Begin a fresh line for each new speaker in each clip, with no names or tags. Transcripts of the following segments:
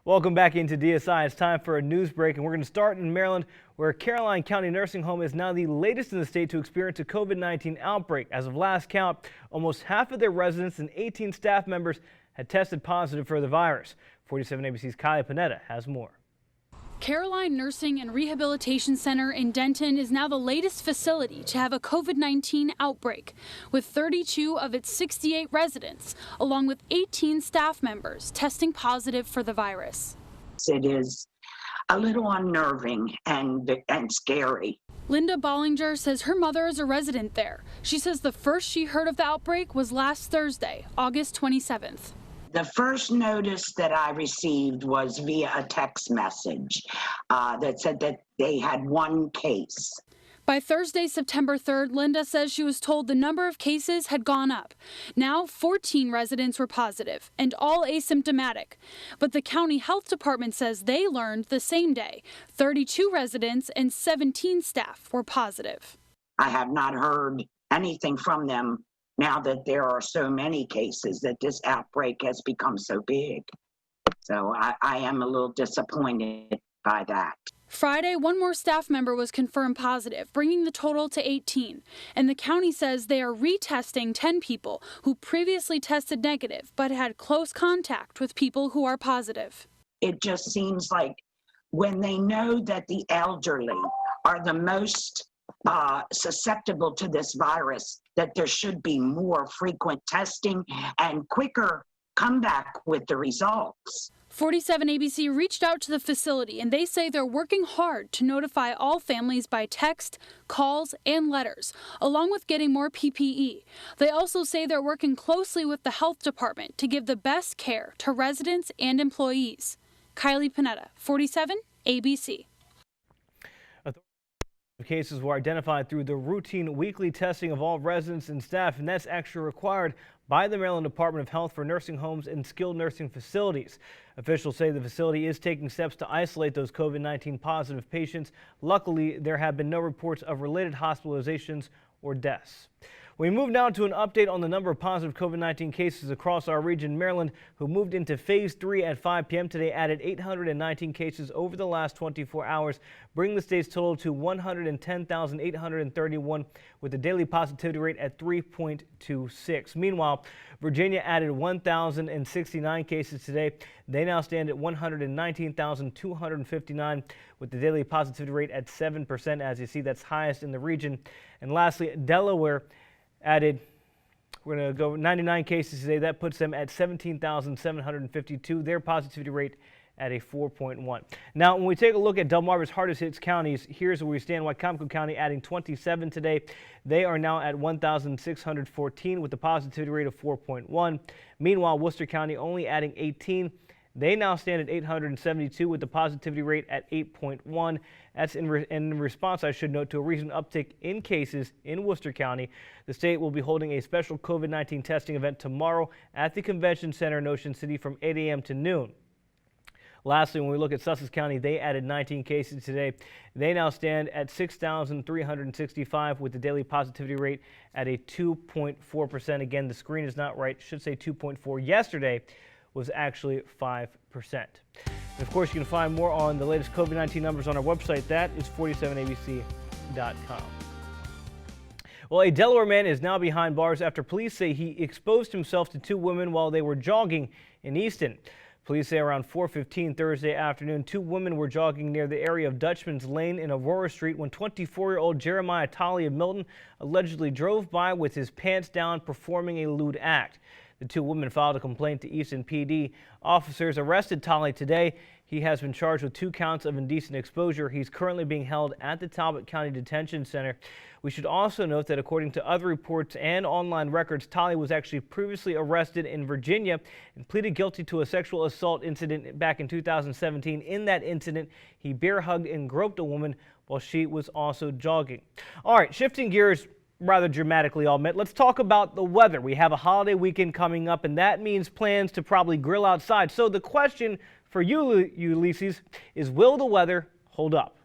Welcome back into DSI. It's time for a news break, and we're going to start in Maryland, where Caroline County Nursing Home is now the latest in the state to experience a COVID-19 outbreak. As of last count, almost half of their residents and 18 staff members had tested positive for the virus. 47 ABC's Kylie Panetta has more.
Caroline Nursing and Rehabilitation Center in Denton is now the latest facility to have a COVID-19 outbreak, with 32 of its 68 residents, along with 18 staff members, testing positive for the virus.
It is a little unnerving and scary.
Linda Bollinger says her mother is a resident there. She says the first she heard of the outbreak was last Thursday, August 27th.
The first notice that I received was via a text message that said that they had one case.
By Thursday, September 3rd, Linda says she was told the number of cases had gone up. Now 14 residents were positive and all asymptomatic. But the county health department says they learned the same day 32 residents and 17 staff were positive.
I have not heard anything from them now that there are so many cases, that this outbreak has become so big. So I am a little disappointed by that.
Friday, one more staff member was confirmed positive, bringing the total to 18. And the county says they are retesting 10 people who previously tested negative but had close contact with people who are positive.
It just seems like when they know that the elderly are the most susceptible to this virus, that there should be more frequent testing and quicker comeback with the results.
47 ABC reached out to the facility, and they say they're working hard to notify all families by text, calls, and letters, along with getting more PPE. They also say they're working closely with the health department to give the best care to residents and employees. Kylie Panetta, 47 ABC.
Cases were identified through the routine weekly testing of all residents and staff, and that's actually required by the Maryland Department of Health for nursing homes and skilled nursing facilities. Officials say the facility is taking steps to isolate those COVID-19 positive patients. Luckily, there have been no reports of related hospitalizations or deaths. We move now to an update on the number of positive COVID-19 cases across our region. Maryland, who moved into phase 3 at 5 p.m. today, added 819 cases over the last 24 hours, bringing the state's total to 110,831, with the daily positivity rate at 3.26. Meanwhile, Virginia added 1,069 cases today. They now stand at 119,259, with the daily positivity rate at 7%. As you see, that's highest in the region. And lastly, Delaware added, we're going to go 99 cases today. That puts them at 17,752. Their positivity rate at a 4.1. Now, when we take a look at Delmarva's hardest hit counties, here's where we stand. Wycomico County adding 27 today. They are now at 1,614 with a positivity rate of 4.1. Meanwhile, Worcester County only adding 18. They now stand at 872 with the positivity rate at 8.1. That's in response, I should note, to a recent uptick in cases in Worcester County. The state will be holding a special COVID-19 testing event tomorrow at the Convention Center in Ocean City from 8 a.m. to noon. Lastly, when we look at Sussex County, they added 19 cases today. They now stand at 6,365 with the daily positivity rate at a 2.4%. Again, the screen is not right. It should say 2.4. Yesterday was actually 5%. And of course, you can find more on the latest COVID-19 numbers on our website. That is 47abc.com. Well, a Delaware man is now behind bars after police say he exposed himself to two women while they were jogging in Easton. Police say around 4:15 Thursday afternoon, two women were jogging near the area of Dutchman's Lane in Aurora Street when 24-year-old Jeremiah Tolley of Milton allegedly drove by with his pants down, performing a lewd act. The two women filed a complaint to Easton PD. Officers arrested Tolley today. He has been charged with 2 counts of indecent exposure. He's currently being held at the Talbot County Detention Center. We should also note that according to other reports and online records, Tolley was actually previously arrested in Virginia and pleaded guilty to a sexual assault incident back in 2017. In that incident, he bear hugged and groped a woman while she was also jogging. All right, shifting gears rather dramatically, I'll admit. Let's talk about the weather. We have a holiday weekend coming up, and that means plans to probably grill outside. So the question for you Ulysses, is will the weather hold up?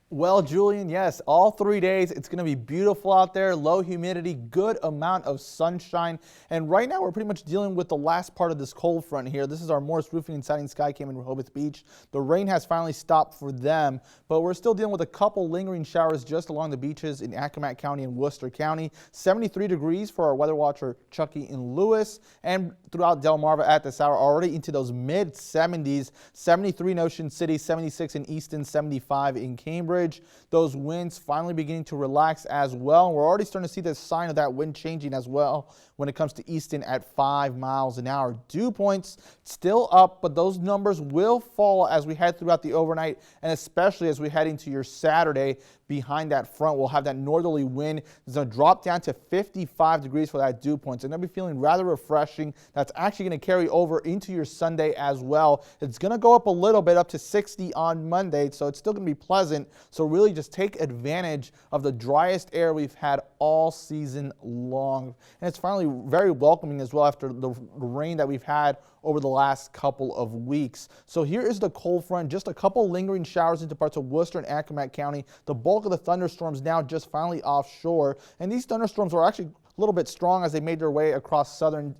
Well, Julian, yes, all 3 days it's going to be beautiful out there, low humidity, good amount of sunshine. And right now we're pretty much dealing with the last part of this cold front here. This is our Morris Roofing and Siding Sky Cam in Rehoboth Beach. The rain has finally stopped for them, but we're still dealing with a couple lingering showers just along the beaches in Accomack County and Worcester County. 73 degrees for our weather watcher Chucky in Lewis, and throughout Delmarva at this hour already into those mid 70s. 73 in Ocean City, 76 in Easton, 75 in Cambridge. Those winds finally beginning to relax as well. And we're already starting to see the sign of that wind changing as well when it comes to Easton at 5 miles an hour. Dew points still up, but those numbers will fall as we head throughout the overnight, and especially as we head into your Saturday. Behind that front, we'll have that northerly wind. It's going to drop down to 55 degrees for that dew point. So going to be feeling rather refreshing. That's actually going to carry over into your Sunday as well. It's going to go up a little bit, up to 60 on Monday, so it's still going to be pleasant. So really just take advantage of the driest air we've had all season long. And it's finally very welcoming as well after the rain that we've had over the last couple of weeks. So here is the cold front, just a couple lingering showers into parts of Worcester and Accomack County. The bulk of the thunderstorms now just finally offshore, and these thunderstorms are actually a little bit strong as they made their way across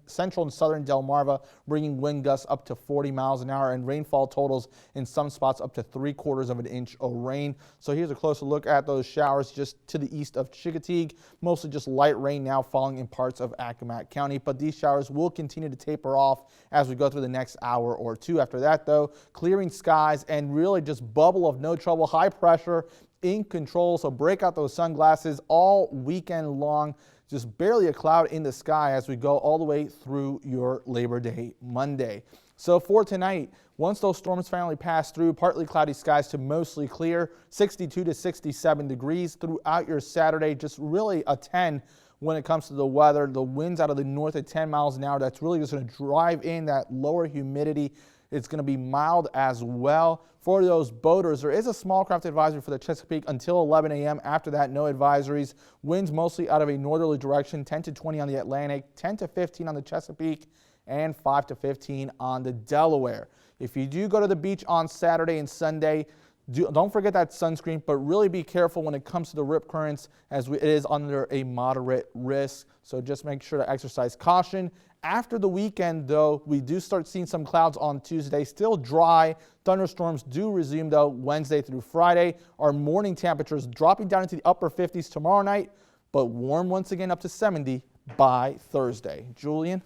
central and southern Delmarva, bringing wind gusts up to 40 miles an hour and rainfall totals in some spots up to 3/4 of an inch of rain. So here's a closer look at those showers just to the east of Chickateague. Mostly just light rain now falling in parts of Accomack County, but these showers will continue to taper off as we go through the next hour or two. After that, though, clearing skies and really just bubble of no trouble, high pressure in control. So break out those sunglasses all weekend long. Just barely a cloud in the sky as we go all the way through your Labor Day Monday. So for tonight, once those storms finally pass through, partly cloudy skies to mostly clear, 62 to 67 degrees throughout your Saturday. Just really a 10 when it comes to the weather. The winds out of the north at 10 miles an hour. That's really just going to drive in that lower humidity. It's going to be mild as well. For those boaters, there is a small craft advisory for the Chesapeake until 11 a.m. After that, no advisories. Winds mostly out of a northerly direction, 10 to 20 on the Atlantic, 10 to 15 on the Chesapeake, and 5 to 15 on the Delaware. If you do go to the beach on Saturday and Sunday, don't forget that sunscreen, but really be careful when it comes to the rip currents as it is under a moderate risk. So just make sure to exercise caution. After the weekend, though, we do start seeing some clouds on Tuesday. Still dry. Thunderstorms do resume, though, Wednesday through Friday. Our morning temperatures dropping down into the upper 50s tomorrow night, but warm once again up to 70 by Thursday. Julian?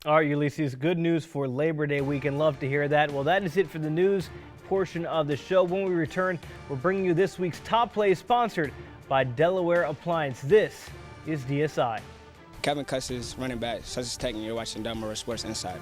All right, Ulysses, good news for Labor Day weekend. Love to hear that. Well, that is it for the news portion of the show. When we return, we're bringing you this week's Top Play, sponsored by Delaware Appliance. This is DSI.
Kevin Cusses, running back, Sussex Tech, and you're watching Delmarva Sports Insider.